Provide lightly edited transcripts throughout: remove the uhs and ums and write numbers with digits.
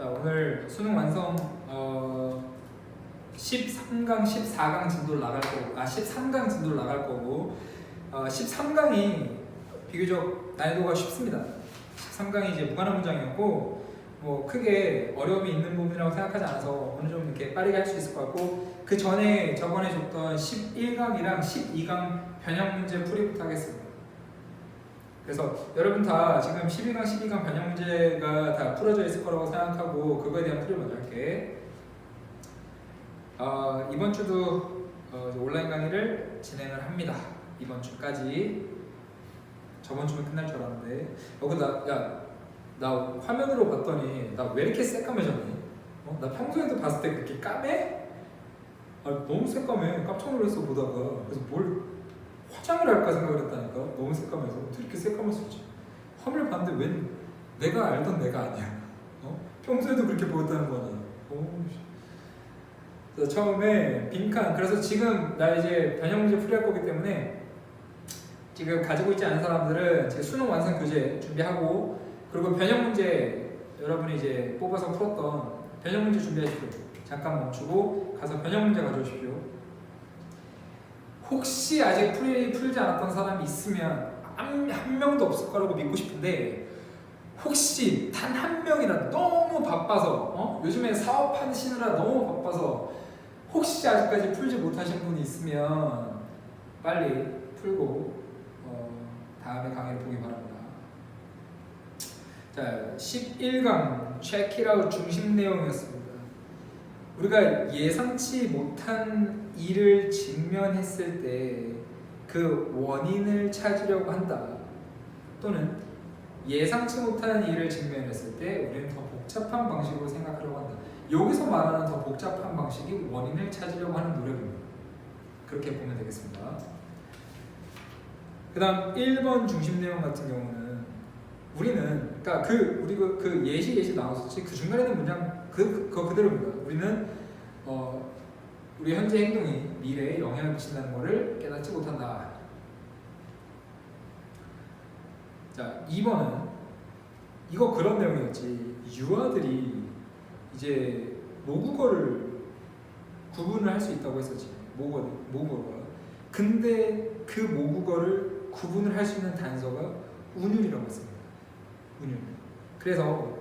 자, 오늘 수능 완성 13강, 14강 진도를 나갈 거고, 13강 진도를 나갈 거고, 13강이 비교적 난이도가 쉽습니다. 13강이 이제 무관한 문장이었고, 뭐 크게 어려움이 있는 부분이라고 생각하지 않아서 어느 정도 이렇게 빠르게 할 수 있을 것 같고, 그 전에 저번에 줬던 11강이랑 12강 변형 문제 풀이부터 하겠습니다. 그래서 여러분 다 지금 12강, 12강 변형 문제가 다 풀어져 있을 거라고 생각하고 그거에 대한 풀이 먼저 할게. 이번 주도 온라인 강의를 진행을 합니다. 이번 주까지. 저번 주면 끝날 줄 알았는데 나 화면으로 봤더니 나 왜 이렇게 새까매졌니? 나 평소에도 봤을 때 그렇게 까매? 너무 새까매. 깜짝 놀랐어 보다가. 그래서 뭘 화장을 할까 생각을 했다니까. 너무 새까매서 어떻게 이렇게 새까맬 수 있지? 화면을 봤는데 웬 내가 알던 내가 아니야. 평소에도 그렇게 보였다는 거 아니야. 그래서 처음에 빈칸. 그래서 지금 나 이제 변형 문제 풀이할 거기 때문에 지금 가지고 있지 않은 사람들은 제 수능 완성 교재 준비하고, 그리고 변형 문제 여러분이 이제 뽑아서 풀었던 변형 문제 준비하십시오. 잠깐 멈추고 가서 변형 문제 가져오십시오. 혹시 아직 풀지 않았던 사람이 있으면 한 명도 없을 거라고 믿고 싶은데, 혹시 단 한 명이라 너무 바빠서 요즘에 사업하시느라 너무 바빠서 혹시 아직까지 풀지 못하신 분이 있으면 빨리 풀고 다음에 강의를 보기 바랍니다. 자, 11강 Check It Out 중심 내용이었습니다. 우리가 예상치 못한 일을 직면했을 때 그 원인을 찾으려고 한다, 또는 예상치 못한 일을 직면했을 때 우리는 더 복잡한 방식으로 생각하려고 한다. 여기서 말하는 더 복잡한 방식이 원인을 찾으려고 하는 노력입니다. 그렇게 보면 되겠습니다. 그 다음 1번 중심 내용 같은 경우는 우리는 그러니까 우리 그 예시 나왔었지. 그 중간에 있는 문장 그거 그대로입니다. 우리는 우리 현재 행동이 미래에 영향을 미친다는 것을 깨닫지 못한다. 자, 2번은 이거 그런 내용이었지. 유아들이 이제 모국어를 구분을 할 수 있다고 했었지. 모국어가. 근데 그 모국어를 구분을 할 수 있는 단서가 운율이라고 했습니다. 운율. 그래서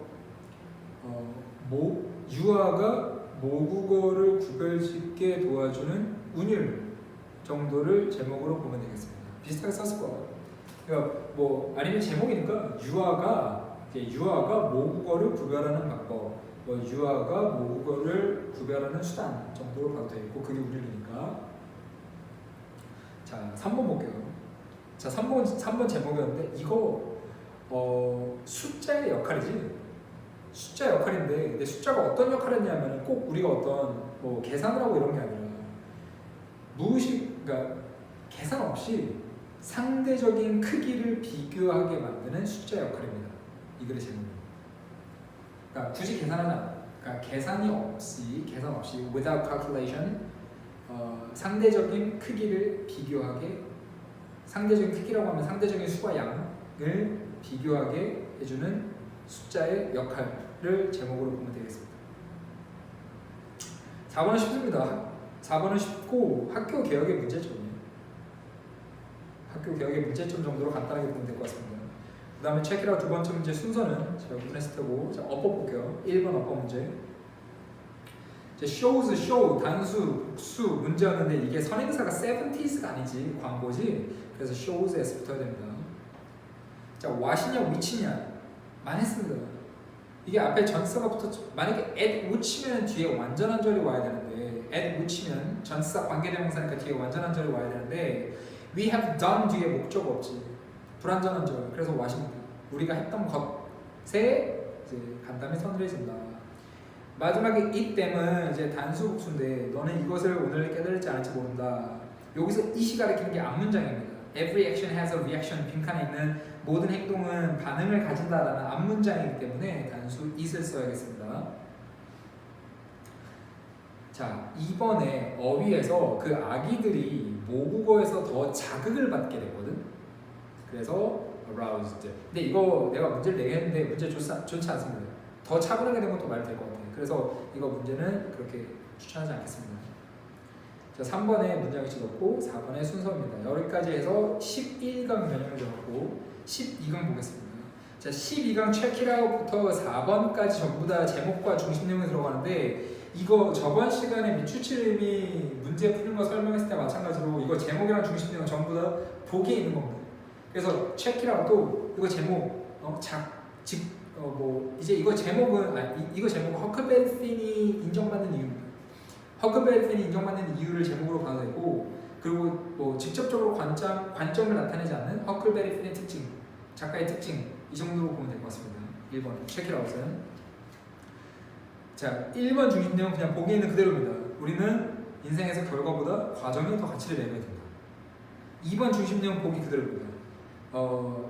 유아가 모국어를 구별짓게 도와주는 운율 정도를 제목으로 보면 되겠습니다. 비슷하게 썼을 거야. 그러니까 뭐 아니면 제목이니까 유아가 모국어를 구별하는 방법, 유아가 모국어를 구별하는 수단 정도로 봐도 되겠고, 그게 운율이니까. 자, 3번 볼게요. 자, 3번 제목이었는데 이거 숫자의 역할이지. 숫자 역할인데, 근데 숫자가 어떤 역할을 했냐면 꼭 우리가 어떤 뭐 계산을 하고 이런 게 아니라 그러니까 계산 없이 상대적인 크기를 비교하게 만드는 숫자 역할입니다. 이 글의 제목은. 그러니까 굳이 계산하지 않아. 그러니까 계산 없이 without calculation 상대적인 크기를 비교하게, 상대적인 크기라고 하면 상대적인 수와 양을 비교하게 해주는 숫자의 역할을 제목으로 보면 되겠습니다. 4번은 쉽습니다. 4번은 쉽고 학교 개혁의 문제점이에요. 학교 개혁의 문제점 정도로 간단하게 보면 될 것 같습니다. 그 다음에 Check It Out 두 번째 문제 순서는 제가 구분했을 테고, 자, 어법 볼게요. 1번 어법 문제. show 단수, 복수 문제였는데 이게 선행사가 70s가 아니지 광고지. 그래서 shows s 붙어야 됩니다. 자, what이냐 which냐 많이 했습니다. 이게 앞에 전치사가 붙었죠. 만약에 at which면 뒤에 완전한 절이 와야 되는데, at which면 전치사 관계대명사니까 뒤에 완전한 절이 와야 되는데, we have done 뒤에 목적 없지. 불완전한 절. 그래서 what입니다. 우리가 했던 것에 이제 간담이 서늘해진다. 마지막에 it 댐은 이제 단수 복수인데, 너는 이것을 오늘 깨달을지 않을지 모른다. 여기서 it이 가리키는 게 앞문장입니다. Every action has a reaction. 빈칸에 있는 모든 행동은 반응을 가진다라는 앞문장이기 때문에 단수 it을 써야겠습니다. 자, 이번에 어휘에서 그 아기들이 모국어에서 더 자극을 받게 되거든. 그래서 aroused. 근데 이거 내가 문제를 내겠는데 문제 좋지 않습니다. 더 차분하게 된 것도 말이 될 것 같아요. 그래서 이거 문제는 그렇게 추천하지 않겠습니다. 자, 3번에 문장 위치 넣고 4번에 순서입니다. 여기까지 해서 11강 변형을 적었고 12강 보겠습니다. 자, 12강 체크아웃부터 4번까지 전부 다 제목과 중심 내용이 들어가는데 이거 저번 시간에 미추칠님이 문제 푸는 거 설명했을 때 마찬가지로 이거 제목이랑 중심 내용 전부 다 보기에 있는 겁니다. 그래서 체크아웃도 이거 제목 이제 이거 제목은 이거 제목 허클베리핀이 인정받는 이유입니다. 허클베리핀이 인정받는 이유를 제목으로 봐도 되고 그리고 뭐 직접적으로 관점을 나타내지 않는 허클베리핀의 특징, 작가의 특징 이 정도로 보면 될 것 같습니다. 1번 체크아웃은 자 1번 중심 내용 그냥 보기에 있는 그대로입니다. 우리는 인생에서 결과보다 과정이 더 가치를 매겨야 된다. 2번 중심 내용 보기 그대로입니다.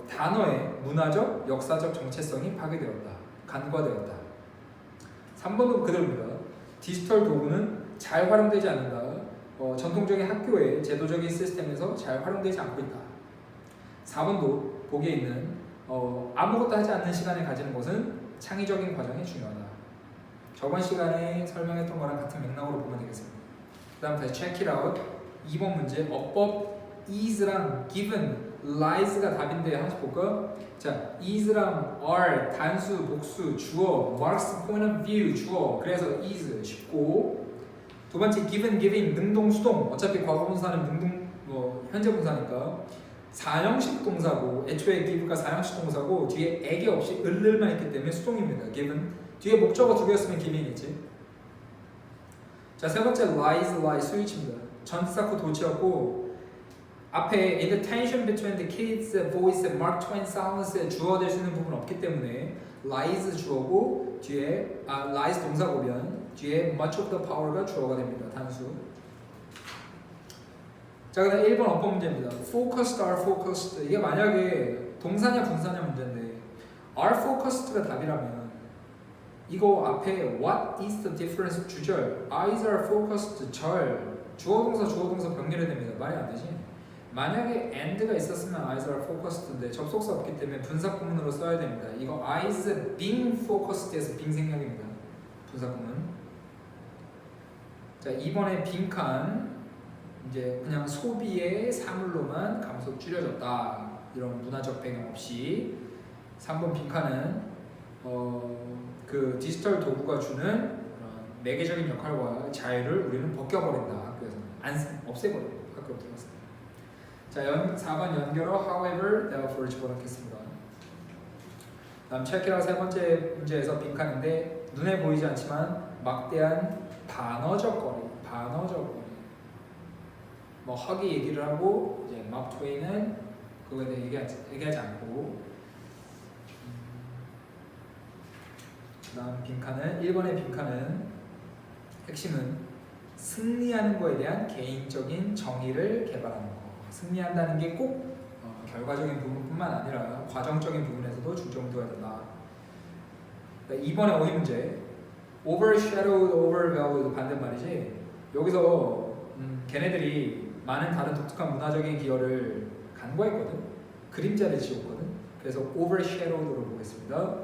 단어의 문화적, 역사적 정체성이 파괴되었다. 간과되었다. 3번도 그대로입니다. 디지털 도구는 잘 활용되지 않는다. 전통적인 학교의 제도적인 시스템에서 잘 활용되지 않고 있다. 4번도 보기에 있는 아무것도 하지 않는 시간을 가지는 것은 창의적인 과정이 중요하다. 저번 시간에 설명했던 거랑 같은 맥락으로 보면 되겠습니다. 그 다음 다시 check it out. 2번 문제 above is랑 given, lies가 답인데 하나씩 볼까? 자, is랑 are, 단수, 복수, 주어, marks, point of view, 주어, 그래서 is 쉽고 두 번째 given, giving, 능동, 수동 어차피 과거분사는 능동, 현재 분사니까 4형식 동사고 애초에 give가 4형식 동사고 뒤에 애기 없이 을만 있기 때문에 수동입니다. given 뒤에 목적어 두 개였으면 giving이지. 자, 세 번째 lies, lie 스위치입니다. 전치사코 도치였고 앞에 in the tension between the kids' voice and Mark Twain silence에 주어 될 수 있는 부분 없기 때문에 lies 주어고 뒤에 lies 동사고면 뒤에 much of the power가 주어가 됩니다. 단수. 자, 그다음 1번 어법 문제입니다. focused, are focused 이게 만약에 동사냐 분사냐 문제인데 are focused가 답이라면 이거 앞에 what is the difference 주절 eyes are focused 절 주어 동사 병렬해야 됩니다. 말이 안 되지. 만약에 and가 있었으면 eyes are focused인데 접속사 없기 때문에 분사구문으로 써야 됩니다. 이거 eyes being focused에서 being 생략입니다. 분사구문. 자, 이번에 빈칸 이제 그냥 소비의 사물로만 감소 줄여졌다. 이런 문화적 배경 없이 3번 빈칸은 그 디지털 도구가 주는 매개적인 역할과 자유를 우리는 벗겨버린다. 학교에서는 없애버린다. 학교로 들어갔을 때. 자, 4번 연결어 however, therefore 집어넣겠습니다. 다음 체크아웃 세 번째 문제에서 빈칸인데 눈에 보이지 않지만 막대한 반어적 거리. 뭐 허기 얘기를 하고 이제 마크 트웨인은 그거에 대해 얘기하지 않고 그다음 빈칸은 1번의 빈칸은 핵심은 승리하는 거에 대한 개인적인 정의를 개발하는 거. 승리한다는 게 꼭 결과적인 부분뿐만 아니라 과정적인 부분에서도 중점을 둬야 된다. 2번의 오해 문제 overshadowed, overvalued 반대말이지. 여기서 걔네들이 많은 다른 독특한 문화적인 기여를 간과했거든. 그림자를 지웠거든. 그래서 overshadowed로 보겠습니다.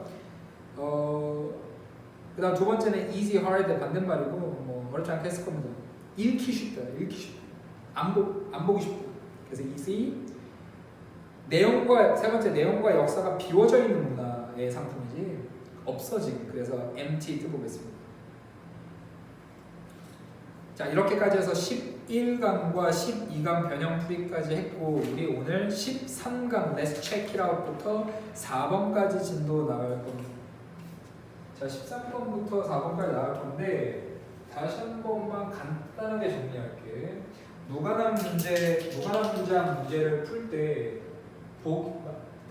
그 다음 두 번째는 easy, hard 반대말이고 뭐 어렵지 않게 했을 겁니다. 읽기 쉽다. 안 보기 쉽다. 그래서 easy 세 번째 내용과 역사가 비워져 있는 문화의 상품이지 없어지기. 그래서 empty 보겠습니다. 자, 이렇게까지 해서 11강과 12강 변형풀이까지 했고 우리 오늘 13강 Let's check it out부터 4번까지 진도 나갈 겁니다. 자, 13번부터 4번까지 나갈 건데 다시 한 번만 간단하게 정리할게. 무관한 문제를 풀 때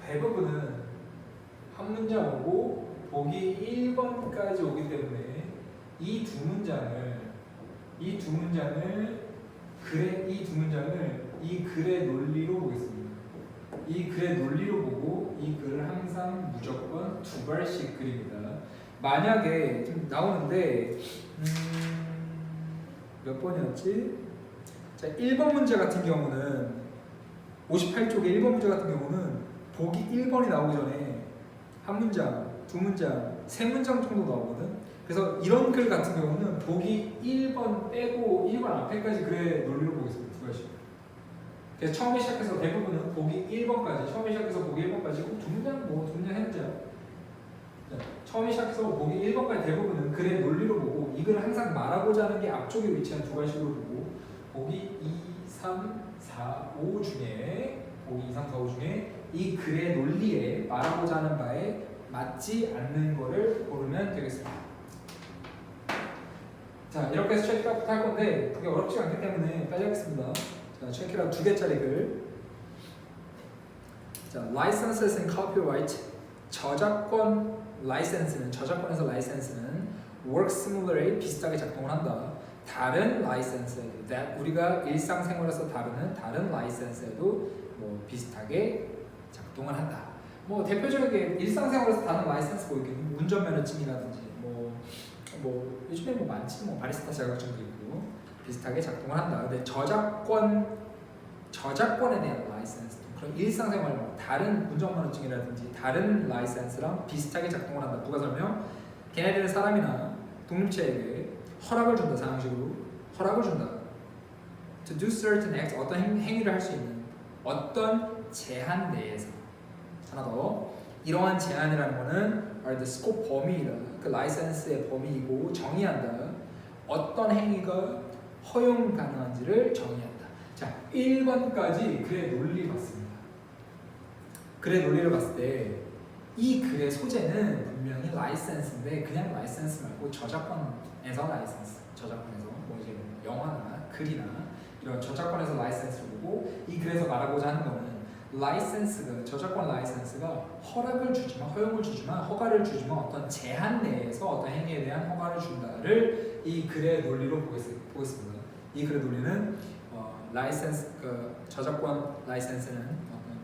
대부분은 한 문장 오고 보기 1번까지 오기 때문에 이 두 문장을 이 글의 논리로 보겠습니다. 이 글의 논리로 보고 이 글을 항상 무조건 두 발씩 그립니다. 만약에 좀 나오는데 몇 번이었지? 자, 1번 문제 같은 경우는 58쪽에 1번 문제 같은 경우는 보기 1번이 나오기 전에 한 문장, 두 문장 세 문장 정도 나오거든. 그래서 이런 글 같은 경우는 보기 1번 빼고 1번 앞에까지 글의 논리로 보겠습니다. 두 가지. 그래서 처음에 시작해서 대부분은 보기 1번까지, 처음에 시작해서 보기 1번까지 꼭 두 문장 뭐 두 문장 했는지요. 처음에 시작해서 보기 1번까지 대부분은 글의 논리로 보고 이 글을 항상 말하고자 하는 게 앞쪽에 위치한 두 가지로 보고 보기 2, 3, 4, 5 중에 보기 2, 3, 4, 5 중에 이 글의 논리에 말하고자 하는 바에 맞지 않는 거를 고르면 되겠습니다. 자, 이렇게 해서 체크아웃 할 건데 그게 어렵지 않기 때문에 빨리 하겠습니다. 자, 체크아웃 2개짜리 글. 자, licenses and copyright. 저작권 라이센스는, 저작권에서 라이센스는 work similarly 비슷하게 작동을 한다. 다른 라이센스에도, 우리가 일상생활에서 다루는 다른 라이센스에도 뭐 비슷하게 작동을 한다. 뭐 대표적인 일상생활에서 다른 라이센스 뭐 있겠니? 운전면허증이라든지 뭐 요즘에 뭐 많지, 뭐 바리스타 자격증도 있고 비슷하게 작동을 한다. 근데 저작권에 대한 라이센스, 그런 일상생활 다른 운전면허증이라든지 다른 라이센스랑 비슷하게 작동을 한다. 누가 설명? 걔네들은 사람이나 독립체에게 허락을 준다. 상식으로 허락을 준다. To do certain acts, 어떤 행위를 할 수 있는 어떤 제한 내에서. 하나 더, 이러한 제한이라는 거는 are the scope, 범위이다. 그 라이센스의 범위이고 정의한다. 어떤 행위가 허용 가능한지를 정의한다. 자, 1번까지 글의 논리 봤습니다. 글의 논리를 봤을 때 이 글의 소재는 분명히 라이센스인데 그냥 라이센스 말고 저작권에서 라이센스, 저작권에서 뭐 이제 영화나 글이나 이런 저작권에서 라이센스를 보고 이 글에서 말하고자 하는 거는 라이센스가, 저작권 라이센스가 허락을 주지만, 허용을 주지만, 허가를 주지만 어떤 제한 내에서 어떤 행위에 대한 허가를 준다를 이 글의 논리로 보겠습니다. 이 글의 논리는 라이센스, 저작권 라이센스는 어떤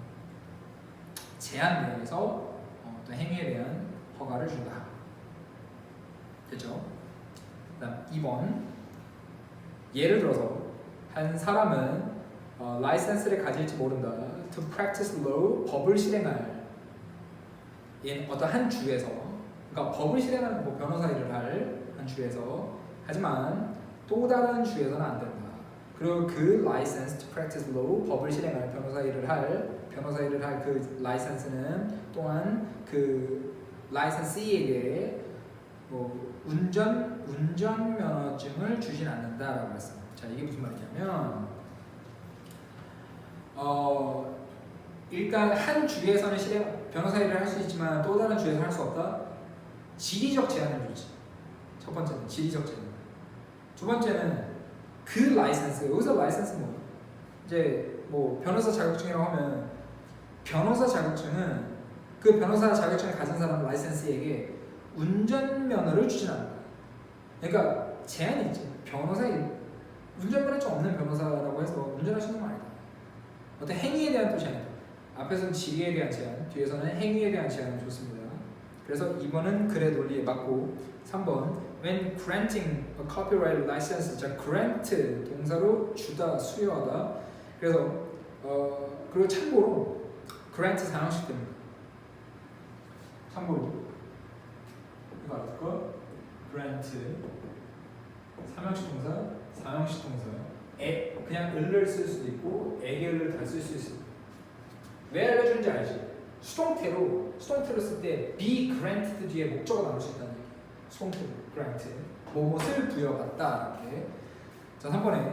제한 내에서 어떤 행위에 대한 허가를 준다. 됐죠? 그다음 2번. 예를 들어서 한 사람은 라이센스를 가질지 모른다. To practice law, 법을 실행할 어떤 한 주에서, 그러니까 법을 실행하는 뭐 변호사 일을 할 한 주에서, 하지만 또 다른 주에서는 안 된다. 그리고 그 라이센스 to practice law, 법을 실행할 변호사 일을 할 그 라이센스는 또한 그 라이센스이에게 뭐 운전면허증을 주진 않는다라고 했습니다. 자, 이게 무슨 말이냐면 일단 한 주에서는 변호사 일을 할 수 있지만 또 다른 주에서는 할 수 없다. 지리적 제한을 주지. 첫 번째는 지리적 제한. 두 번째는 그 라이센스, 여기서 라이센스 뭐 이제 뭐 변호사 자격증이라고 하면 변호사 자격증은 그 변호사 자격증을 가진 사람 라이센스에게 운전면허를 주진 않는다. 그러니까 제한이 있지. 운전면허증 없는 변호사라고 해서 운전할 수 있는 건 아니다. 어떤 행위에 대한 또 제한. 앞에서는 지리에 대한 제한, 뒤에서는 행위에 대한 제한을 줬습니다. 그래서 2번은 글의 논리에 맞고, 3번 when granting a copyright license, 자 grant 동사로 주다, 수여하다. 그래서 그리고 참고로 grant 사형식 됩니다. 참고로 이거 알았을까? grant 삼형식 동사, 사형식 동사. 그냥 을을 쓸 수도 있고 에게를 다 쓸 수 있습니다. 왜 알려주는지 알지? 수동태로 쓸 때 be granted 뒤에 목적어 나올 수 있다는 얘기. 수동태로 grant 무엇을 부여받다 이렇게. 자, 3번에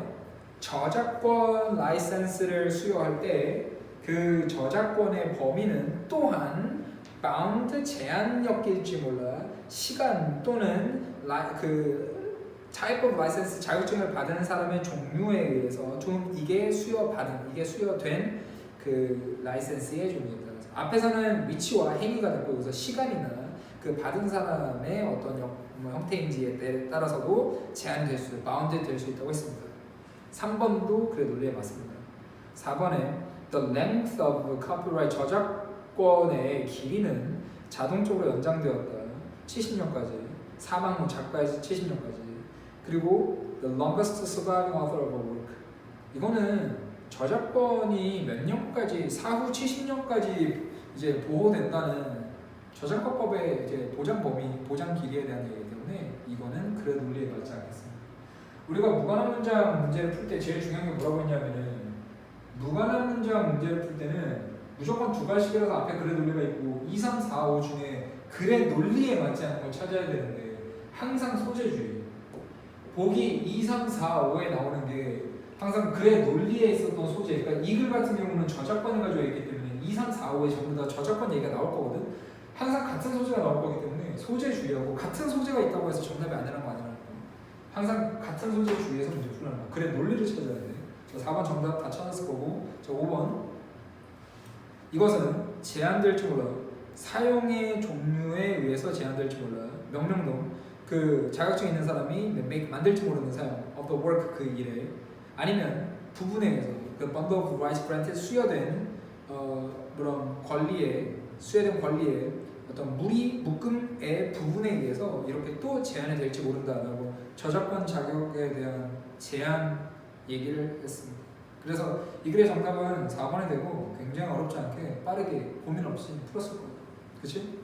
저작권 라이센스를 수여할 때 그 저작권의 범위는 또한 bound 제한역일지 몰라 시간 또는 그 type of license 자격증을 받은 사람의 종류에 의해서 좀 이게 수여된 그 라이센스의 종류에 따라서 앞에서는 위치와 행위가 됐고 여기서 시간이나 그 받은 사람의 어떤 형태인지에 따라서도 제한이 될 수, 바운드 될 수 있다고 했습니다. 3번도 그의 논리에 맞습니다. 4번에 the length of copyright 저작권의 길이는 자동적으로 연장되었다. 70년까지. 사망 후 작가의 70년까지. 그리고 the longest surviving author of a work. 이거는 저작권이 몇 년까지, 사후 70년까지 이제 보호된다는 저작권법의 이제 보장 범위, 보장 길이에 대한 얘기이기 때문에 이거는 글의 논리에 맞지 않겠습니다. 우리가 무관한 문장 문제를 풀 때 제일 중요한 게 뭐라고 했냐면은 무관한 문장 문제를 풀 때는 무조건 두 가지씩이라서 앞에 글의 논리가 있고 2, 3, 4, 5 중에 글의 논리에 맞지 않는 걸 찾아야 되는데 항상 소재주의. 보기 2, 3, 4, 5에 나오는 게 항상 글의 논리에 있었던 소재. 그러니까 이 글 같은 경우는 저작권을 가지고 있기 때문에 2, 3, 4, 5에 전부 다 저작권 얘기가 나올 거거든. 항상 같은 소재가 나올 거기 때문에 소재주의하고 같은 소재가 있다고 해서 정답이 아니라는 거 아니라는 거. 항상 같은 소재 주의에서 문제 풀라는 거. 글의 논리를 찾아야 돼. 저 4번 정답 다 찾았을 거고 저 5번 이것은 제한될지 몰라. 사용의 종류에 의해서 제한될지 몰라. 명령동 그 자격증 있는 사람이 만들지 모르는 사용 of the work 그 일에 아니면 부분에 의해서 그 bundle of rights granted 수여된 그런 권리에 수여된 권리에 어떤 묶음의 부분에 의해서 이렇게 또 제한이 될지 모른다라고 저작권 자격에 대한 제한 얘기를 했습니다. 그래서 이 글의 정답은 4번이 되고 굉장히 어렵지 않게 빠르게 고민 없이 풀었을 거예요. 그치?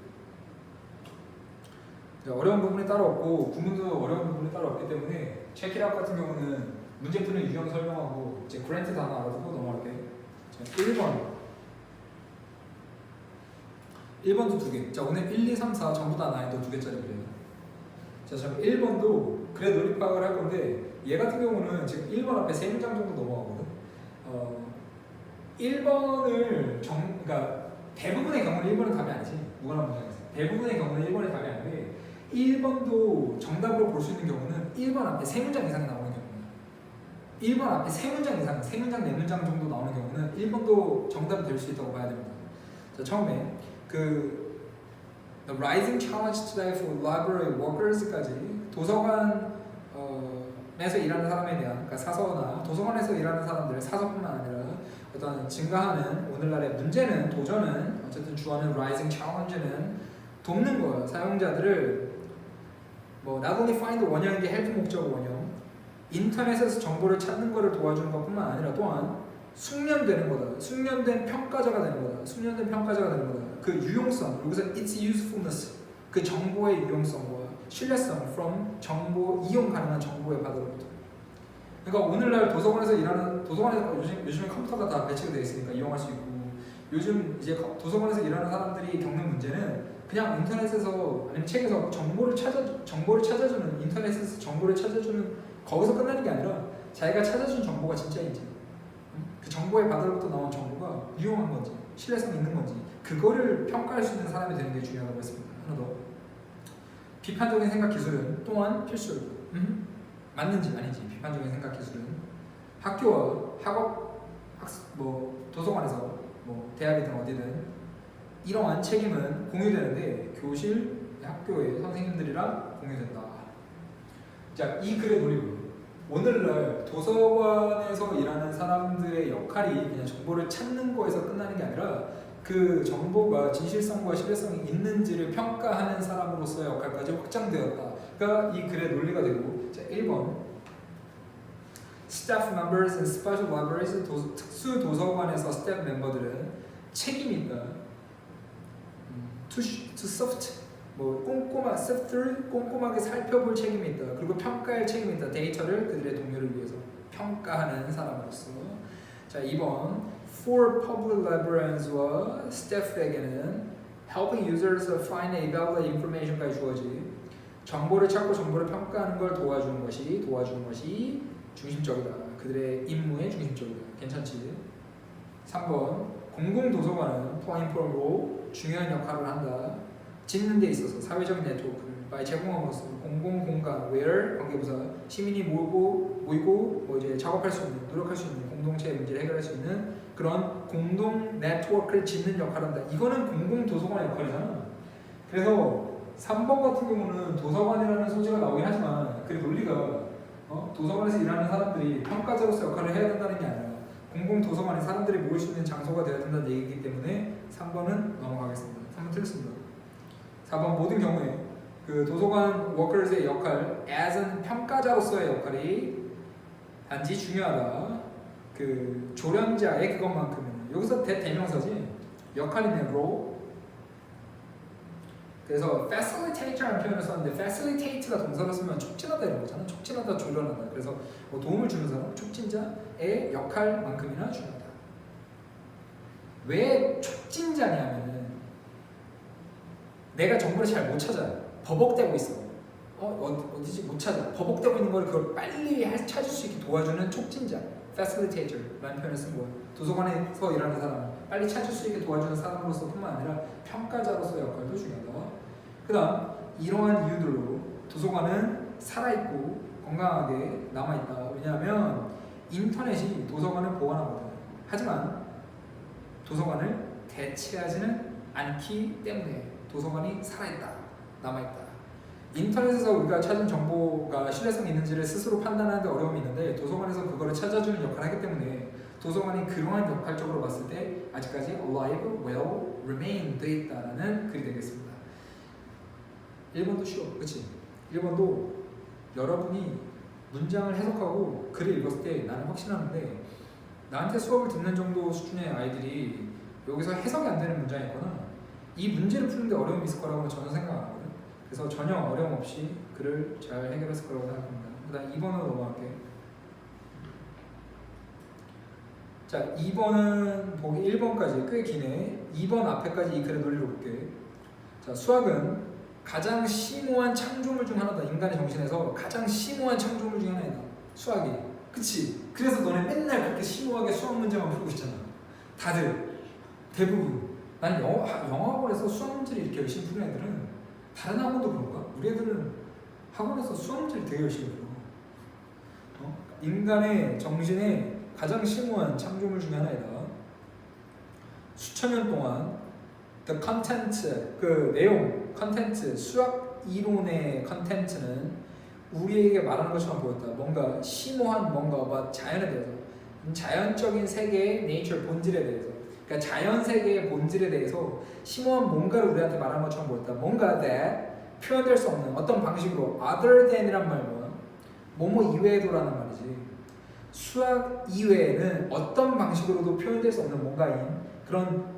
어려운 부분이 따로 없고 구문도 어려운 부분이 따로 없기 때문에 체키랍 같은 경우는 문제 푸는 유형 설명하고 이제 그랜트 단어 알아두고 넘어갈게. 자, 1번도 2개. 자, 오늘 1, 2, 3, 4 전부 다 난이도 2개짜리래요. 자, 저는 1번도 그래 논리 파악을 할 건데 얘 같은 경우는 지금 1번 앞에 3문장 정도 넘어가거든. 1번을 그러니까 대부분의 경우는 1번은 답이 아니지. 무관한 문장에서. 대부분의 경우는 1번이 답이 아닌데 1번도 정답으로 볼 수 있는 경우는 1번 앞에 3문장 이상이 나오는 경우는 1번 앞에 3문장 이상, 3문장, 4문장 정도 나오는 경우는 1번도 정답이 될 수 있다고 봐야 됩니다. 자, 처음에 그 The Rising Challenge Today for Library Workers까지 도서관에서 일하는 사람에 대한 그러니까 사서나 도서관에서 일하는 사람들 사서뿐만 아니라 어떤 증가하는 오늘날의 문제는 도전은 어쨌든 주어는 Rising Challenge는 돕는 거예요. 사용자들을 뭐 not only find 원형인 게 help 목적 원형 인터넷에서 정보를 찾는 것을 도와주는 것뿐만 아니라 또한 숙련되는 거다. 숙련된 평가자가 되는 거다. 숙련된 평가자가 되는 거다. 그 유용성, 여기서 its usefulness, 그 정보의 유용성과 신뢰성 from 정보, 이용 가능한 정보의 바다로부터. 그러니까 오늘날 도서관에서 일하는 도서관에서 요즘에 컴퓨터가 다 배치가 되어 있으니까 이용할 수 있고 요즘 이제 도서관에서 일하는 사람들이 겪는 문제는 그냥 인터넷에서 아니면 책에서 정보를 찾아주는 인터넷에서 정보를 찾아주는 거기서 끝나는 게 아니라 자기가 찾아준 정보가 진짜인지 그 정보의 바다로부터 나온 정보가 유용한 건지 신뢰성 있는 건지 그거를 평가할 수 있는 사람이 되는 게 중요하다고 했습니다. 하나 더 비판적인 생각 기술은 또한 필수로 맞는지 아닌지 비판적인 생각 기술은 학교와 학업 뭐 도서관에서 뭐 대학이든 어디든 이러한 책임은 공유되는데 교실 학교의 선생님들이랑 공유된다. 자, 이 글의 논리는 오늘날 도서관에서 일하는 사람들의 역할이 그냥 정보를 찾는 거에서 끝나는 게 아니라 그 정보가 진실성과 신뢰성이 있는지를 평가하는 사람으로서의 역할까지 확장되었다가 이 글의 논리가 되고 자, 1번 Staff members and special libraries 특수 도서관에서 스태프 멤버들은 책임이 있다. to soft 뭐 꼼꼼하게 살펴볼 책임이 있다. 그리고 평가할 책임이 있다. 데이터를 그들의 동료를 위해서 평가하는 사람으로서. 자, 2번 for public librarians와 staff에게는 helping users find and evaluate information까지 주어지. 정보를 찾고 정보를 평가하는 걸 도와주는 것이 중심적이다. 그들의 임무의 중심적이다. 괜찮지? 3번 공공도서관은 포인트로 중요한 역할을 한다. 짓는 데 있어서 사회적 네트워크를 제공함으로써 공공공간 where 관계부사 시민이 모이고 뭐 이제 작업할 수 있는 노력할 수 있는 공동체의 문제를 해결할 수 있는 그런 공동 네트워크를 짓는 역할을 한다. 이거는 공공도서관의 역할이잖아. 그래서 3번 같은 경우는 도서관이라는 소재가 나오긴 하지만 그 논리가 도서관에서 일하는 사람들이 평가자로서 역할을 해야 된다는 게 아니라 공공도서관에 사람들이 모일 수 있는 장소가 되어야 된다는 얘기이기 때문에 3번은 넘어가겠습니다. 3번 틀렸습니다. 4번 모든 경우에 그 도서관 워커스의 역할 as는 평가자로서의 역할이 단지 중요하다. 그 조련자의 그것만큼은 여기서 대명사지 역할이네 role 그래서 facilitate라는 표현을 썼는데 facilitate가 동사로 쓰면 촉진하다 이런 거잖아. 촉진하다, 조련하다. 그래서 뭐 도움을 주는 사람, 촉진자의 역할만큼이나 중요하다. 왜 촉진자냐면은 내가 정보를 잘 못 찾아요. 버벅대고 있어. 어디지 못 찾아. 버벅대고 있는 걸 그걸 빨리 찾을 수 있게 도와주는 촉진자, facilitator라는 표현을 쓴 거예요. 도서관에서 일하는 사람, 빨리 찾을 수 있게 도와주는 사람으로서뿐만 아니라 평가자로서의 역할도 중요하다. 그다음 이러한 이유들로 도서관은 살아있고 건강하게 남아있다. 왜냐하면 인터넷이 도서관을 보완하거든. 하지만 도서관을 대체하지는 않기 때문에 도서관이 살아있다, 남아있다. 인터넷에서 우리가 찾은 정보가 신뢰성이 있는지를 스스로 판단하는데 어려움이 있는데 도서관에서 그거를 찾아주는 역할을 하기 때문에 도서관이 그러한 역할적으로 봤을 때 아직까지 alive, well, remain 돼 있다라는 글이 되겠습니다. 1번도 쉬워, 그렇지? 1번도 여러분이 문장을 해석하고 글을 읽었을 때 나는 확신하는데 나한테 수업을 듣는 정도 수준의 아이들이 여기서 해석이 안 되는 문장이 있거나 이 문제를 푸는데 어려움이 있을 거라고 저는 생각 안 하거든요. 그래서 전혀 어려움 없이 글을 잘 해결했을 거라고 생각합니다. 그 다음 2번으로 넘어갈게요. 자, 2번은 보기 1번까지 꽤 기네. 2번 앞에까지 이 글의 논리로 볼게. 자, 수학은 가장 심오한 창조물 중 하나다. 인간의 정신에서 가장 심오한 창조물 중 하나이다. 수학이. 그치? 그래서 너네 맨날 그렇게 심오하게 수학 문제만 풀고 있잖아. 다들. 대부분. 난 영어학원에서 수학 문제를 이렇게 열심히 푸는 애들은 다른 학원도 그런가? 우리 애들은 학원에서 수학 문제를 되게 열심히 풀어. 인간의 정신의 가장 심오한 창조물 중에 하나이다. 수천 년 동안 the content, 그 내용, 컨텐츠, 수학 이론의 컨텐츠는 우리에게 말하는 것처럼 보였다. 뭔가 심오한 뭔가 자연에 대해서, 자연적인 세계의 nature, 본질에 대해서, 그러니까 자연 세계의 본질에 대해서 심오한 뭔가를 우리한테 말하는 것처럼 보였다. 뭔가 that 표현될 수 없는 어떤 방식으로 other than이란 말 뭐뭐 이외에도라는 말이지. 수학 이외에는 어떤 방식으로도 표현될 수 없는 뭔가인 그런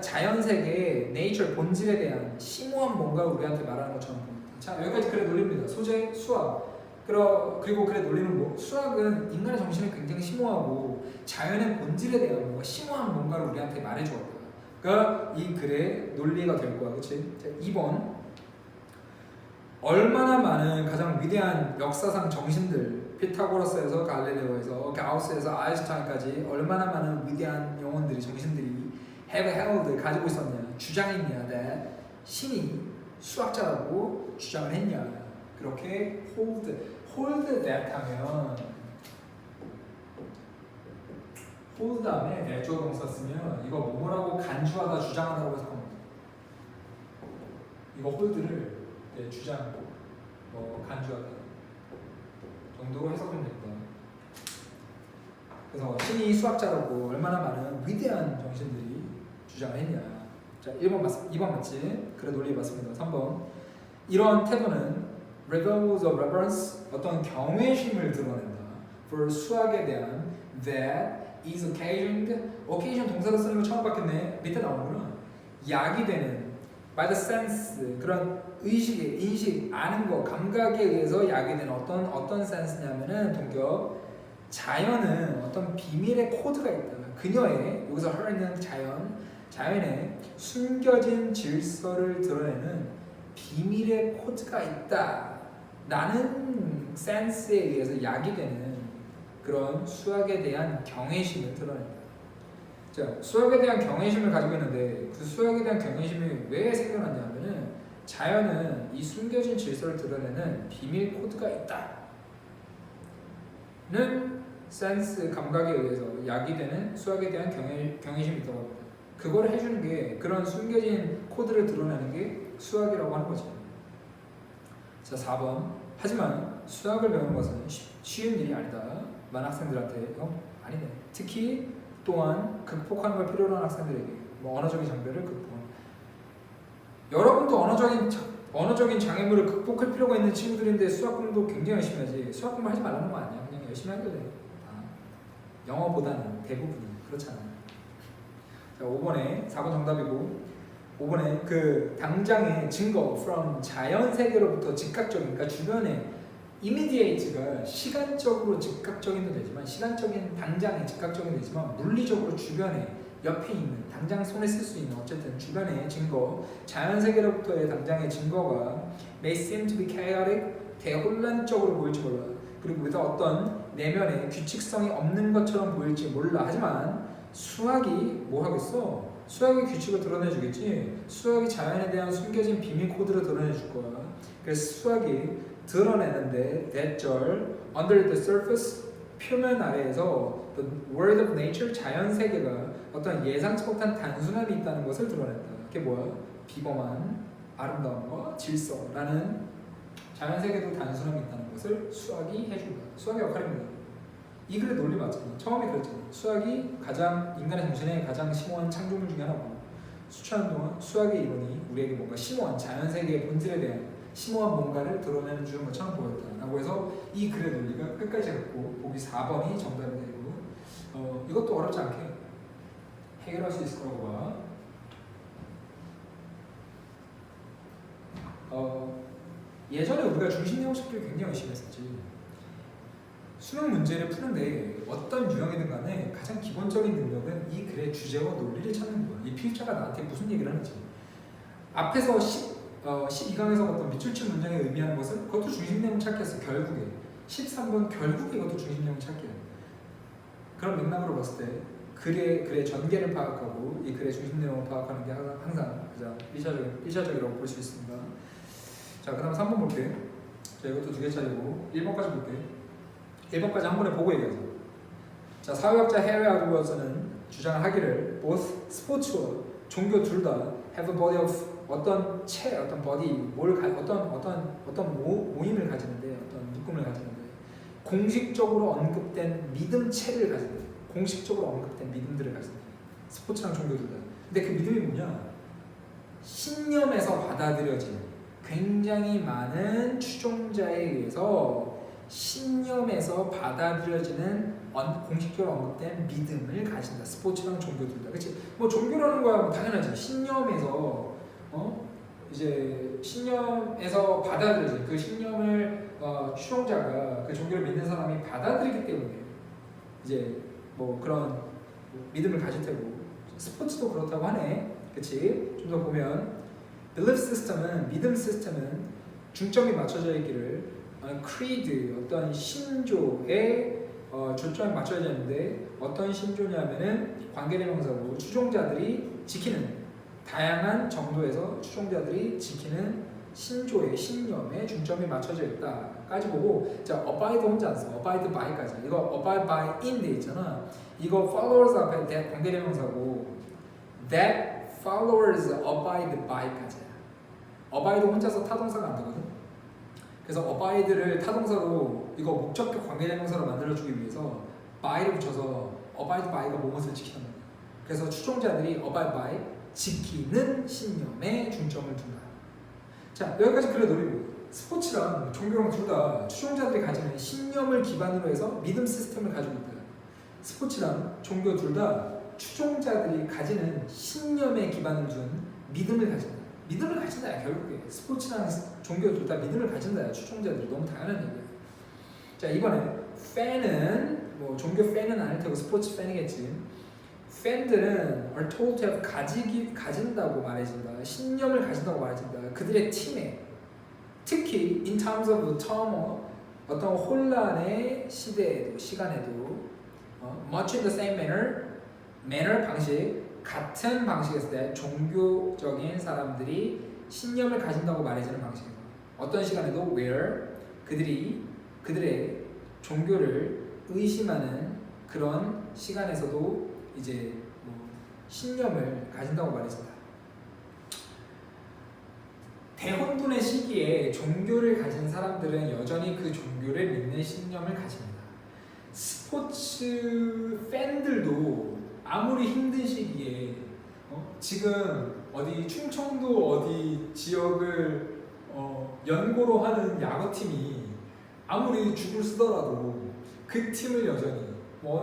자연 세계의 nature 본질에 대한 심오한 뭔가를 우리한테 말하는 것처럼 보입니다. 자, 여기까지 글의 논리입니다. 소재, 수학. 그리고 글의 논리는 뭐? 수학은 인간의 정신이 굉장히 심오하고 자연의 본질에 대한 뭔가 심오한 뭔가를 우리한테 말해주었다. 그러니까 이 글의 논리가 될 거야, 그렇지? 2번. 얼마나 많은 가장 위대한 역사상 정신들, 피타고라스에서 갈릴레오에서 가우스에서 아인슈타인까지 얼마나 많은 위대한 영혼들이, 정신들이 have held, 가지고 있었냐, 주장했냐, that 신이 수학자라고 주장을 했냐. 그렇게 hold that 하면 hold 다음에 내조 동사 쓰면 이거 뭐라고 간주하다, 주장하다라고 해석합니다. 이거 hold를 주장, 간주하다 정도로 해석하면 됩니다. 그래서 신이 수학자라고 얼마나 많은 위대한 정신들이 주장을 했냐. 자, 2번 맞지? 그래 논리 맞습니다. 3번. 이런 태도는 reveals of reverence, 어떤 경외심을 드러낸다. for 수학에 대한 that is occasion 동사로 쓰는 거 처음 봤겠네. 밑에 나오는구나. 야기되는 by the sense, 그런 의식의 인식, 아는 거, 감각에 의해서 야기되는 어떤 sense냐면은 동격 자연은 어떤 비밀의 코드가 있다. 그녀의, 여기서 her는 자연의 숨겨진 질서를 드러내는 비밀의 코드가 있다 라는 센스에 의해서 야기되는 그런 수학에 대한 경외심을 드러낸다. 자, 수학에 대한 경외심을 가지고 있는데 그 수학에 대한 경외심이 왜 생겨났냐면은 자연은 이 숨겨진 질서를 드러내는 비밀 코드가 있다는 센스, 감각에 의해서 야기되는 수학에 대한 경외심이 있다고 합니다. 그걸 해주는 게, 그런 숨겨진 코드를 드러내는 게 수학이라고 하는 거죠. 자, 4번. 하지만 수학을 배우는 것은 쉬운 일이 아니다. 많은 학생들한테 아니네. 특히 또한 극복하는 걸 필요로 하는 학생들에게 언어적인 장벽을 극복하는. 여러분도 언어적인 장애물을 극복할 필요가 있는 친구들인데 수학 공부도 굉장히 열심히 하지. 수학 공부 하지 말라는 거 아니야. 그냥 열심히 하게 돼. 영어보다는 대부분이 그렇잖아. 자, 5번에 4번 정답이고 5번에 그 당장의 증거 from 자연 세계로부터 즉각적인, 그러니까 주변에 immediate가 시간적으로 즉각적인도 되지만 시간적인 당장의 즉각적인 되지만 물리적으로 주변에 옆에 있는 당장 손에 쓸 수 있는 어쨌든 주변의 증거 자연 세계로부터의 당장의 증거가 may seem to be chaotic 대혼란적으로 보일지 몰라 그리고 with 어떤 내면의 규칙성이 없는 것처럼 보일지 몰라 하지만 수학이 뭐 하겠어? 수학이 규칙을 드러내주겠지. 수학이 자연에 대한 숨겨진 비밀 코드를 드러내줄 거야. 그래서 수학이 드러내는데 대절 under the surface 표면 아래에서 the world of nature 자연 세계가 어떤 예상치 못한 단순함이 있다는 것을 드러낸다. 그게 뭐야? 비범한 아름다움과 질서라는 자연 세계도 단순함이 있다는 것을 수학이 해준다. 수학의 역할입니다. 이 글의 논리 맞잖아. 처음에 그랬잖아. 수학이 가장 인간의 정신의 가장 심오한 창조물 중에 하나고 수천 년 동안 수학의 이론이 우리에게 뭔가 심오한 자연 세계의 본질에 대한 심오한 뭔가를 드러내는 주는 것처럼 보였다라고 해서 이 글의 논리가 끝까지 갔고 보기 4번이 정답이 되고 이것도 어렵지 않게 해결할 수 있을 거라고 봐. 예전에 우리가 중심내용 찾기를 굉장히 열심히 했었지. 수능 문제를 푸는데 어떤 유형이든 간에 가장 기본적인 능력은 이 글의 주제와 논리를 찾는 거야. 이 필자가 나한테 무슨 얘기를 하는지. 앞에서 12강에서 어떤 밑줄친 문장에 의미하는 것은 그것도 중심내용 찾기였어. 결국에 13번 결국에 이것도 중심내용 찾기야. 그런 맥락으로 봤을 때 글의 전개를 파악하고 이 글의 중심내용을 파악하는 게 항상 가장 1차적이라고 볼 수 있습니다. 자, 그 다음 3번 볼게. 자, 이것도 2개 짜리고 1번까지 볼게. 1번까지 한 번에 보고 얘기하자. 자, 사회학자 해외 아르버스는 주장을 하기를 both 스포츠와 종교 둘 다 have a body of 어떤 body, 어떤 모임을 가지는데 어떤 묶음을 가지는데 공식적으로 언급된 믿음체를 가진다. 공식적으로 언급된 믿음들을 가진다. 스포츠랑 종교 둘 다. 근데 그 믿음이 뭐냐? 신념에서 받아들여지는 굉장히 많은 추종자에 의해서 신념에서 받아들여지는 공식적으로 언급된 믿음을 가진다. 스포츠랑 종교 둘 다. 그렇지? 뭐 종교라는 거야 뭐 당연하지. 신념에서 이제 신념에서 받아들여진 그 신념을 추종자가 그 종교를 믿는 사람이 받아들이기 때문에 이제 뭐 그런 믿음을 가질 테고 스포츠도 그렇다고 하네. 그렇지? 좀 더 보면 belief system은 믿음 시스템은 중점이 맞춰져 있기를 creed 어떤 신조에 초점이 맞춰져 있는데 어떤 신조냐면은 관계대명사고 추종자들이 지키는 다양한 정도에서 추종자들이 지키는 신조의 신념에 중점이 맞춰져 있다까지 보고 자 abide 혼자 안 써. abide by까지. 이거 abide by in 돼 있잖아. 이거 followers 앞에 that 관계대명사고 that followers abide by까지야. abide 혼자서 타동사가 안 되거든. 그래서 abide를 타동사로 이거 목적격 관계대명사로 만들어주기 위해서 by를 붙여서 abide by가 무엇을 지키는 거야. 그래서 추종자들이 abide by 지키는 신념에 중점을 둔다. 자, 여기까지 글의 논리고 스포츠랑 종교랑 둘 다 추종자들이 가지는 신념을 기반으로 해서 믿음 시스템을 가지고 있다. 스포츠랑 종교 둘 다 추종자들이 가지는 신념에 기반을 둔 믿음을 가진다. 믿음을 가진다야 결국에. 스포츠랑 종교 둘 다 믿음을 가진다야 추종자들이. 너무 당연한 얘기야. 자, 이번에 팬은 뭐 종교 팬은 아닐 테고 스포츠 팬이겠지. 팬들은 are told to have 가진다고 말해진다. 신념을 가진다고 말해진다. 그들의 팀에 특히 in times of turmoil 어떤 혼란의 시간에도 much in the same manner 방식 같은 방식에서 때 종교적인 사람들이 신념을 가진다고 말해지는 방식이다. 어떤 시간에도 where 그들의 종교를 의심하는 그런 시간에서도 이제 신념을 가진다고 말해진다. 대혼돈의 시기에 종교를 가진 사람들은 여전히 그 종교를 믿는 신념을 가집니다. 스포츠 팬들도 아무리 힘든 시기에 지금 어디 충청도 어디 지역을 연고로 하는 야구팀이 아무리 죽을 쓰더라도 그 팀을 여전히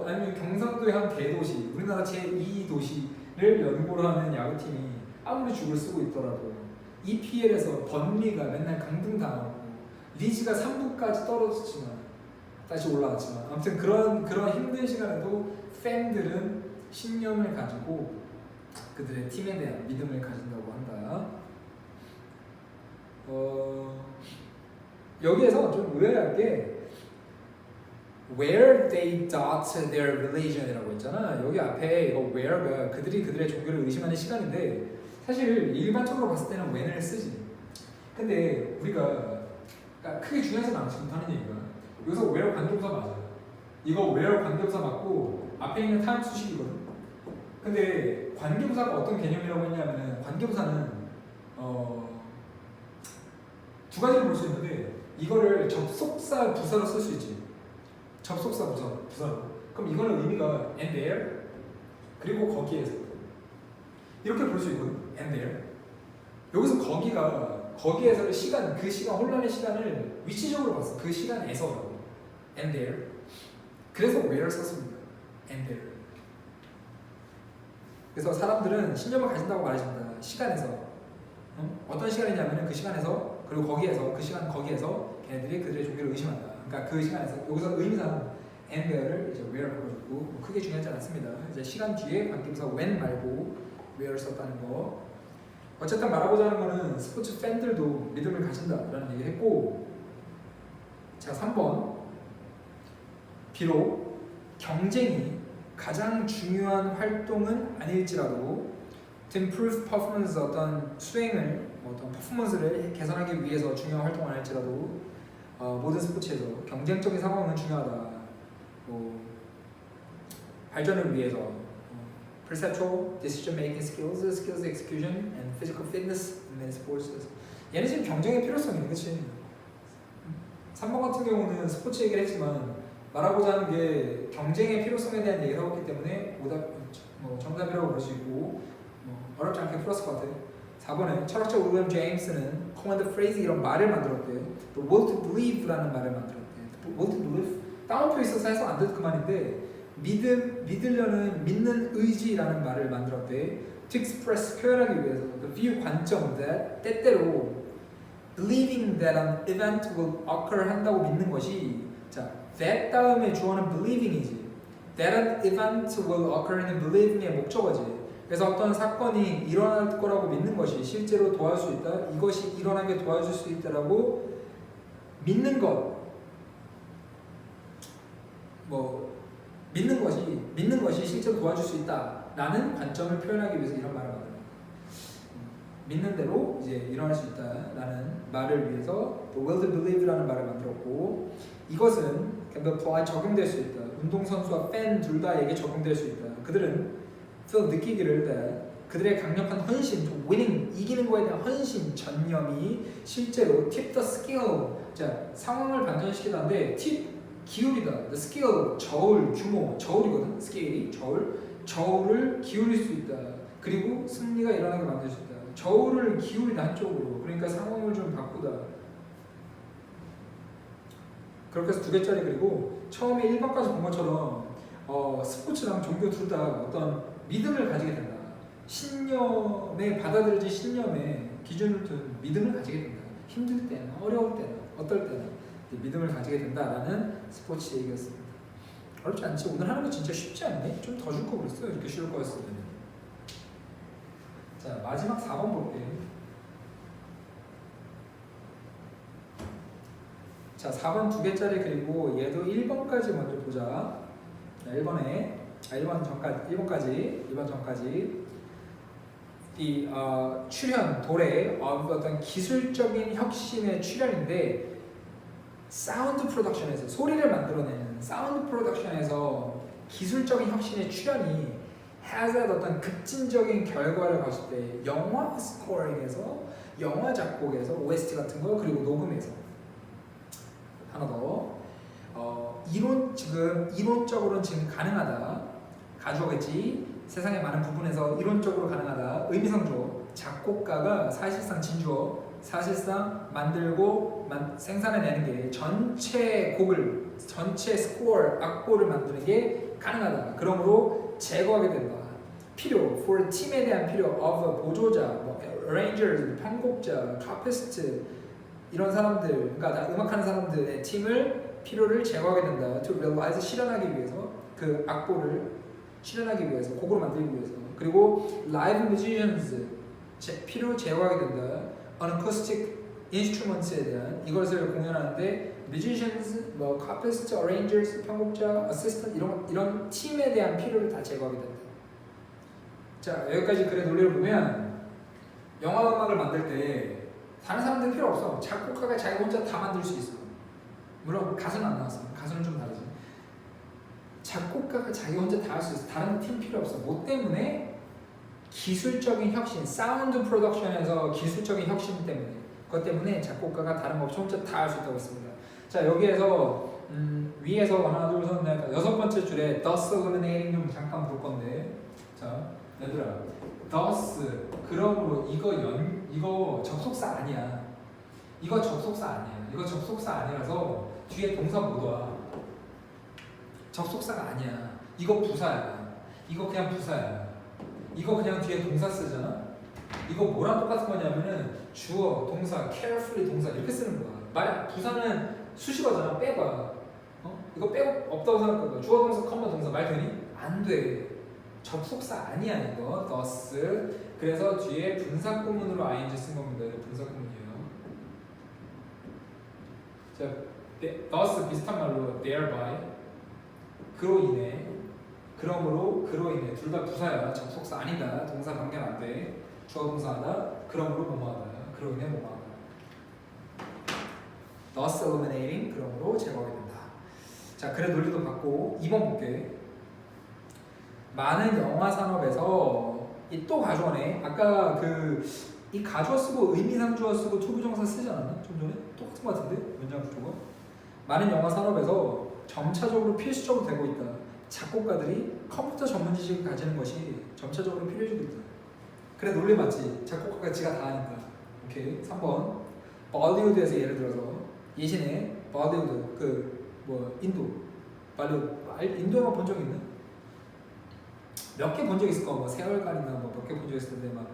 아니면 경상도의 한 대도시 우리나라 제2 도시를 연고로 하는 야구팀이 아무리 죽을 쓰고 있더라도 EPL에서 번리가 맨날 강등당하고 리즈가 3부까지 떨어졌지만 다시 올라왔지만 아무튼 그런 힘든 시간에도 팬들은 신념을 가지고 그들의 팀에 대한 믿음을 가진다고 한다. 여기에서 좀 의외할 게 where they dot their religion이라고 했잖아. 여기 앞에 이거 where가 그들의 종교를 의심하는 시간인데 사실 일반적으로 봤을 때는 when을 쓰지. 근데 우리가 크게 중요하진 않아 지금 하는 얘기가. 여기서 where 관계부사 맞아. 이거 where 관계부사 맞고 앞에 있는 time 수식이거든. 근데 관계부사가 어떤 개념이라고 했냐면은 관계부사는 두 가지를 볼 수 있는데 이거를 접속사 부사로 쓸 수 있지. 접속사 부사로. 그럼 이거는 의미가 and there 그리고 거기에서 이렇게 볼 수 있거든. and there. 여기서 거기에서의 시간, 그 시간 혼란의 시간을 위치적으로 봤어. 그 시간에서라고. and there. 그래서 where 썼습니다. and there. 그래서 사람들은 신념을 가진다고 말해줍니다. 시간에서. 어떤 시간이냐면 그 시간에서 그리고 거기에서 그 시간 거기에서 걔네들이 그들의 종교를 의심한다. 그러니까 그 시간에서 여기서 의미상 and where를 이제 where 바꿔줬고 뭐 크게 중요하지 않습니다. 이제 시간 뒤에 관계부사 when 말고 where 썼다는 거. 어쨌든 말하고자 하는 거는 스포츠 팬들도 믿음을 가진다라는 얘기를 했고, 자 3번 비록 경쟁이 가장 중요한 활동은 아닐지라도 to improve performance 어떤 수행을 어떤 퍼포먼스를 개선하기 위해서 중요한 활동은 아닐지라도 모든 스포츠에서 경쟁적인 상황은 중요하다. 발전을 위해서 perceptual, decision making skills, skills execution, and physical fitness in many sports. 얘는 지금 경쟁의 필요성이네, 그렇지? 3번 같은 경우는 스포츠 얘기를 했지만 말하고자 하는 게 경쟁의 필요성에 대한 얘기를 하고 있기 때문에 정답이라고 볼 수 있고 어렵지 않게 풀었을 것 같아. 4번에 철학자 윌리엄 제임스는 command phrase 이런 말을 만들었대. 또 will to believe라는 말을 만들었대. will to believe 따옴표 있어서 해서 안 돼도 그만인데 믿으려는 믿는 의지라는 말을 만들었대. To express 표현하기 위해서 the view 관점 that 때때로 believing that an event will occur 한다고 믿는 것이 자 that 다음에 주어는 believing이지. that an event will occur는 believing의 목적어지. 그래서 어떤 사건이 일어날 거라고 믿는 것이 실제로 도와줄 수 있다. 이것이 일어나게 도와줄 수 있다라고 믿는 것. 믿는 것이 실제로 도와줄 수 있다라는 관점을 표현하기 위해서 이런 말을 만들어요. 믿는 대로 이제 일어날 수 있다라는 말을 위해서 will to believe라는 말을 만들었고 이것은 can be applied 적용될 수 있다. 운동선수와 팬 둘 다에게 적용될 수 있다. 그들은 느끼기를 그들의 강력한 헌신, winning, 이기는 거에 대한 헌신, 전념이 실제로 tip the skill, 자 상황을 반전시키다는데 tip, 기울이다, the skill, 저울, 규모, 저울이거든, 스케일이, 저울을 기울일 수 있다. 그리고 승리가 일어나게 만들 수 있다. 저울을 기울이다 한쪽으로, 그러니까 상황을 좀 바꾸다. 그렇게 해서 2개짜리 그리고 처음에 1번까지 본 것처럼 스포츠랑 종교 둘 다 어떤 믿음을 가지게 된다. 신념에 받아들여진 신념에 기준을 둔 믿음을 가지게 된다. 힘들 때나 어려울 때나 어떨 때나 믿음을 가지게 된다라는 스포츠 얘기였습니다. 어렵지 않지? 오늘 하는 거 진짜 쉽지 않네? 좀 더 줄 거 그랬어요. 이렇게 쉬울 거였으면. 자 마지막 4번 볼게. 자 4번 2개짜리 그리고 얘도 1번까지 먼저 보자. 자 1번 전까지 이 출현, 도래, 어떤 기술적인 혁신의 출현인데 사운드 프로덕션에서 소리를 만들어내는 사운드 프로덕션에서 기술적인 혁신의 출현이 has 어떤 급진적인 결과를 봤을 때 영화 스코어링에서 영화 작곡에서 OST 같은 거 그리고 녹음에서 하나 더 이론적으로는 지금 가능하다. 가져오겠지. 세상의 많은 부분에서 이론적으로 가능하다. 의미상조. 작곡가가 사실상 진주어, 사실상 만들고 생산해내는 게 전체 스코어, 악보를 만드는 게 가능하다. 그러므로 제거하게 된다. 필요, for 팀에 대한 필요, of 보조자, 뭐 arrangers, 편곡자, carpist 이런 사람들, 그러니까 다 음악하는 사람들의 팀을 필요를 제거하게 된다. To realize 실현하기 위해서 그 악보를 실현하기 위해서 곡으로 만들기 위해서. 그리고 live musicians 필요 제거하게 된다. on acoustic instruments에 대한 이것을 공연하는데 musicians, 뭐 carpist, arrangers, 편곡자, assistant 이런 팀에 대한 필요를 다 제거하게 된다. 자 여기까지 글의 논리를 보면 영화 음악을 만들 때 다른 사람들 필요 없어. 작곡가가 자기 혼자 다 만들 수 있어. 물론 가수는 안 나왔어. 가수는 좀 다르지. 작곡가가 자기 혼자 다 할 수 있어. 다른 팀 필요 없어. 뭐 때문에? 기술적인 혁신, 사운드 프로덕션에서 기술적인 혁신 때문에. 그것 때문에 작곡가가 다른 거 없이 혼자 다 할 수 있다고 했습니다. 자 여기에서 위에서 하나 둘 셋 넷 여섯 번째 줄에 thus eliminating 좀 잠깐 볼 건데 자 얘들아 thus 그러므로 이거 접속사 아니야. 이거 접속사 아니야. 이거 접속사 아니라서 뒤에 동사 못 와. 접속사가 아니야. 이거 부사야. 이거 그냥 부사야. 이거 그냥 뒤에 동사 쓰잖아. 이거 뭐랑 똑같은 거냐면은 주어, 동사, carefully 동사 이렇게 쓰는 거야. 만약 부사는 수식어잖아. 빼봐. 이거 빼고 없다고 생각해봐. 주어, 동사, 컴마 동사 말 되니? 안 돼. 접속사 아니야 이거. thus. 그래서 뒤에 분사구문으로 ing 쓴 겁니다. 이거 분사구문이에요. 자, thus 비슷한 말로 thereby 그로 인해, 그러므로, 그로 인해 둘 다 부사야. 접속사 아니다. 동사 변경 안 돼. 주어 동사하다. 그러므로 뭐뭐하다. 그로 인해 뭐뭐하다. thus eliminating 그러므로 제거하게 된다. 자, 글의 논리도 봤고 2번 볼게. 많은 영화 산업에서 이 또 가주어네. 아까 이 가주어 쓰고 의미상주어 쓰고 투부정사 쓰지 않았나? 좀 전에? 똑같은 것 같은데? 문장 구조가? 많은 영화 산업에서 점차적으로 필수적으로 되고 있다. 작곡가들이 컴퓨터 전문 지식을 가지는 것이 점차적으로 필요해지고 있다. 그래 논리 맞지? 작곡가가 지가 다 하니까. 오케이. 3번 볼리우드에서 예를 들어서 예전에 볼리우드 인도 볼리우드 인도만 본 적 있나? 몇 개 본 적 있을 거야. 뭐 세월간이나 뭐 몇 개 본 적 있을 텐데 막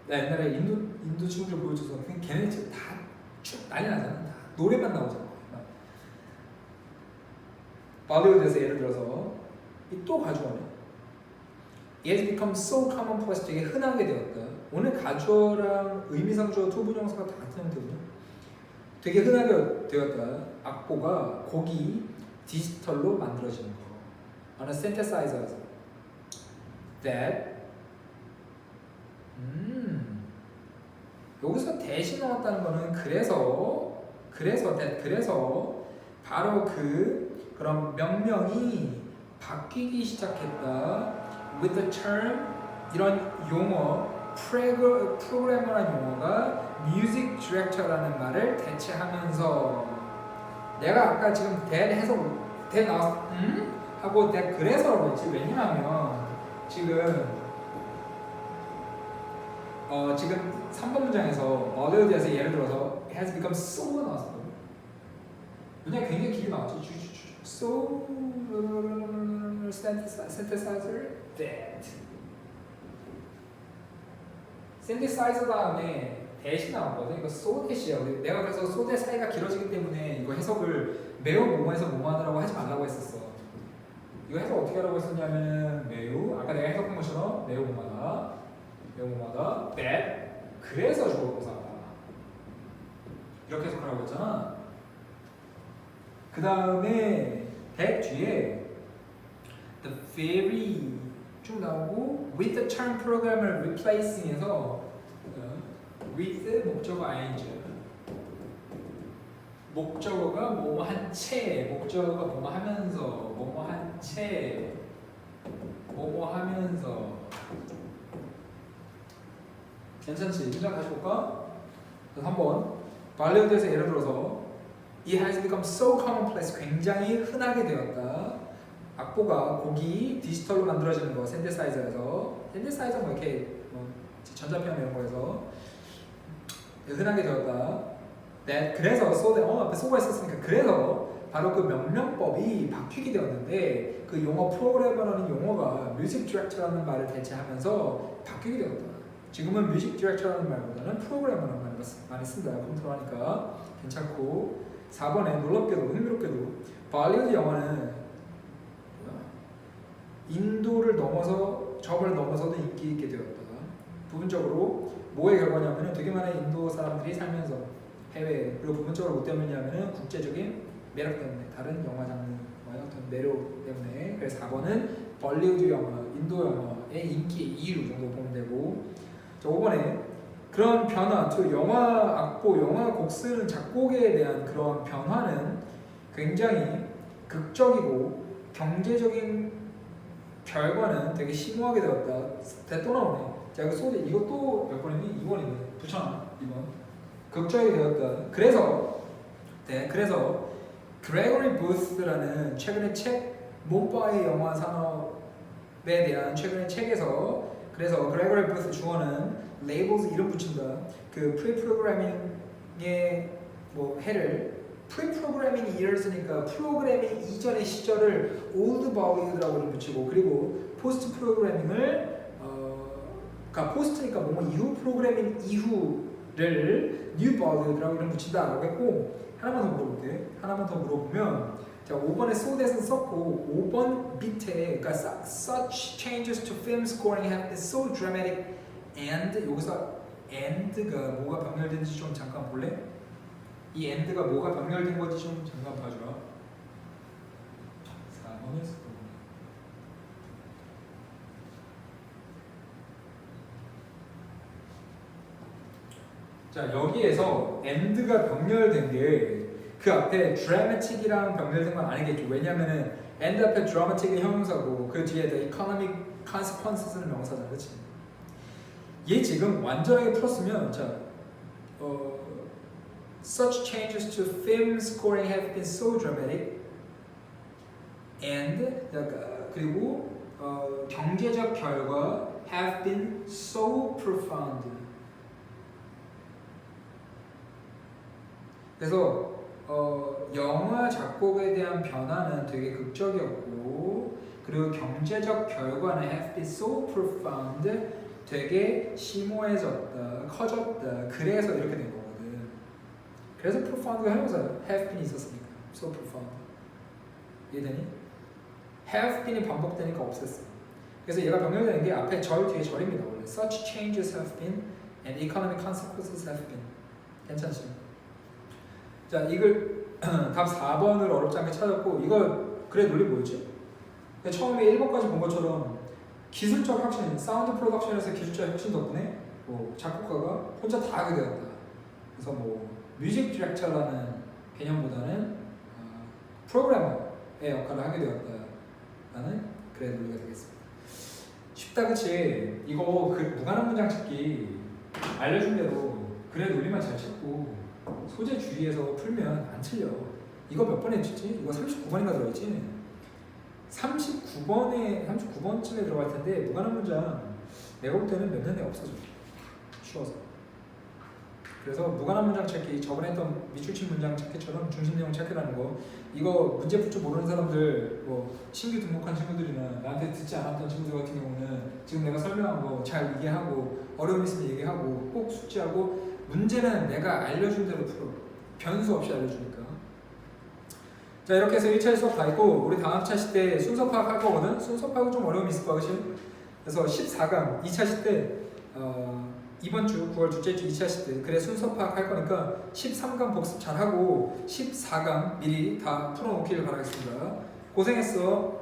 나 옛날에 인도 친구들 보여줘서 그냥 걔네 지금 다 난리 나잖아. 다 노래만 나오잖아. 볼리우드에서 예를 들어서 또 가주어네. It has become so commonplace. 되게 흔하게 되었다. 오늘 가주어랑 의미상주어 투부정사가 다 같은 형태거든요. 되게 흔하게 되었다. 악보가 곡이 디지털로 만들어지는 거. On a synthesizer. That 여기서 대신 나왔다는 거는 그래서 바로 그런 명명이 바뀌기 시작했다. With the term 이런 용어 프로그래머라는 용어가 music director라는 말을 대체하면서 내가 아까 지금 that 해서 that 나왔 하고 that 그래서라고 했지. 왜냐하면 지금 3번 문장에서 볼리우드에서 예를 들어서 has become so가 나왔어. 문장 굉장히 길게 나왔죠. So synthesizer that synthesizer 다음에 대신 나왔거든. 이거 so that이야. 내가 그래서 so that 사이가 길어지기 때문에 이거 해석을 매우 뭐뭐해서 뭐뭐하다라고 하지 말라고 했었어. 이거 해석 어떻게 하라고 했었냐면 매우 아까 내가 해석한 것처럼 매우 뭐뭐하다 that 그래서 주어 동사다 이렇게 해석하라고 했잖아. 그 다음에 that 뒤에 the very 쭉 나오고 with the term program을 replacing해서 with 목적어 ing 목적어가 뭐뭐한 채 목적어가 뭐뭐하면서 뭐뭐한 채 뭐뭐하면서 괜찮지? 문장 다시 볼까? 3번 볼리우드에서 예를 들어서 It has become so commonplace. 굉장히 흔하게 되었다. 악보가 곡이 디지털로 만들어지는 거 synthesizer에서 synthesizer 뭐 이렇게 전자피아노 이런 거에서 흔하게 되었다. That 그래서 so that 앞에 so가 있었으니까 그래서 바로 그 명령법이 바뀌게 되었는데 그 용어 프로그래머라는 용어가 뮤직 디렉터라는 말을 대체하면서 바뀌게 되었다. 지금은 뮤직 디렉터라는 말보다는 프로그래머라는 말을 많이 쓴다. 컴퓨터하니까 괜찮고 4번에 놀랍게도 흥미롭게도 발리우드 영화는 인도를 넘어서 점을 넘어서도 인기 있게 되었다. 부분적으로 뭐의 결과냐면은 되게 많은 인도 사람들이 살면서 해외 그리고 부분적으로 뭐 때문이냐면은 국제적인 매력 때문에 다른 영화 장르와의 어떤 매력 때문에 그래서 4번은 벌리우드 영화, 인도 영화의 인기의 이유 정도 보면 되고 자 5번에 그런 변화, 즉 영화 악보, 영화 곡 쓰는 작곡에 대한 그런 변화는 굉장히 극적이고 경제적인 결과는 되게 심오하게 되었다. 또 나오네. 자, 그 소리 이거 또 몇 번이니? 2번이네. 붙여놔. 2번. 극적이 되었다. 그래서 그레고리 부스라는 최근의 책 몸바의 영화 산업에 대한 최근의 책에서 그래서 그레고리 부스 주어는 레이블스 이름 붙인다. 그 프리프로그래밍의 뭐 해를 프리프로그래밍 이어스니까 프로그래밍 이전의 시절을 올드 버리드라고 이름 붙이고 그리고 포스트 프로그래밍을 그러니까 포스트니까 뭔가 이후 프로그래밍 이후를 뉴 버리드라고 이름 붙인다라고 했고 하나만 더 물어볼게. 하나만 더 물어보면 자 5번에 so대에서 썼고 5번 밑에 그러니까 such changes to film scoring have been so dramatic and 여기서 and가 뭐가 병렬된지 좀 잠깐 볼래? 이 and가 뭐가 병렬된 건지 좀 잠깐 봐주라. 4번에서 자 여기에서 and가 병렬된 게 그 앞에 dramatic이랑 병렬된 건 아니겠죠. 왜냐면은 and 앞에 dramatic은 형용사고 그 뒤에 the economic consequences는 명사잖아, 그렇지? 얘 지금 완전하게 풀었으면 자 such changes to film scoring have been so dramatic and 그리고 경제적 결과 have been so profound. 그래서 영화 작곡에 대한 변화는 되게 극적이었고 그리고 경제적 결과는 have been so profound 되게 심오해졌다, 커졌다. 그래서 이렇게 된 거거든. 그래서 profound가 형용사야. have been이 있었으니까 so profound. 이해되니? have been이 반복되니까 없앴어. 그래서 얘가 병렬되는 게 앞에 절 뒤에 절입니다. 원래 such changes have been and economic consequences have been. 괜찮지? 자, 이걸 답 4번을 어렵지 않게 찾았고 이거 그래 논리 뭐였지? 처음에 1번까지 본 것처럼 기술적 혁신, 사운드 프로덕션에서 기술적 혁신 덕분에 뭐 작곡가가 혼자 다 하게 되었다. 그래서 뭐 뮤직 디렉터라는 개념보다는 프로그래머의 역할을 하게 되었다라는 그래 논리가 되겠습니다. 쉽다 그치? 이거 그 무관한 문장 찾기 알려준 대로 그래 논리만 잘 찾고 소재 주의해서 풀면 안 틀려. 이거 몇 번에 했지? 이거 39번인가 들어있지? 39번쯤에 들어갈 텐데 무관한 문장 내가 볼 때는 몇 년 내에 없어져. 쉬워서. 그래서 무관한 문장 찾기 저번에 했던 밑줄친 문장 찾기처럼 중심 내용 찾기라는 거 이거 문제 풀 줄 모르는 사람들 뭐 신규 등록한 친구들이나 나한테 듣지 않았던 친구들 같은 경우는 지금 내가 설명한 거 잘 이해하고 어려움 있으면 얘기하고 꼭 숙지하고 문제는 내가 알려준 대로 풀어. 변수 없이 알려주니까. 자 이렇게 해서 1차 수업 다 했고 우리 다음 차 시 때 순서 파악할 거거든. 순서 파악은 좀 어려움이 있을 거야, 그치? 그래서 14강 2차 시 때 이번 주 9월 둘째 주 2차 시 때 그래 순서 파악할 거니까 13강 복습 잘하고 14강 미리 다 풀어놓기를 바라겠습니다. 고생했어.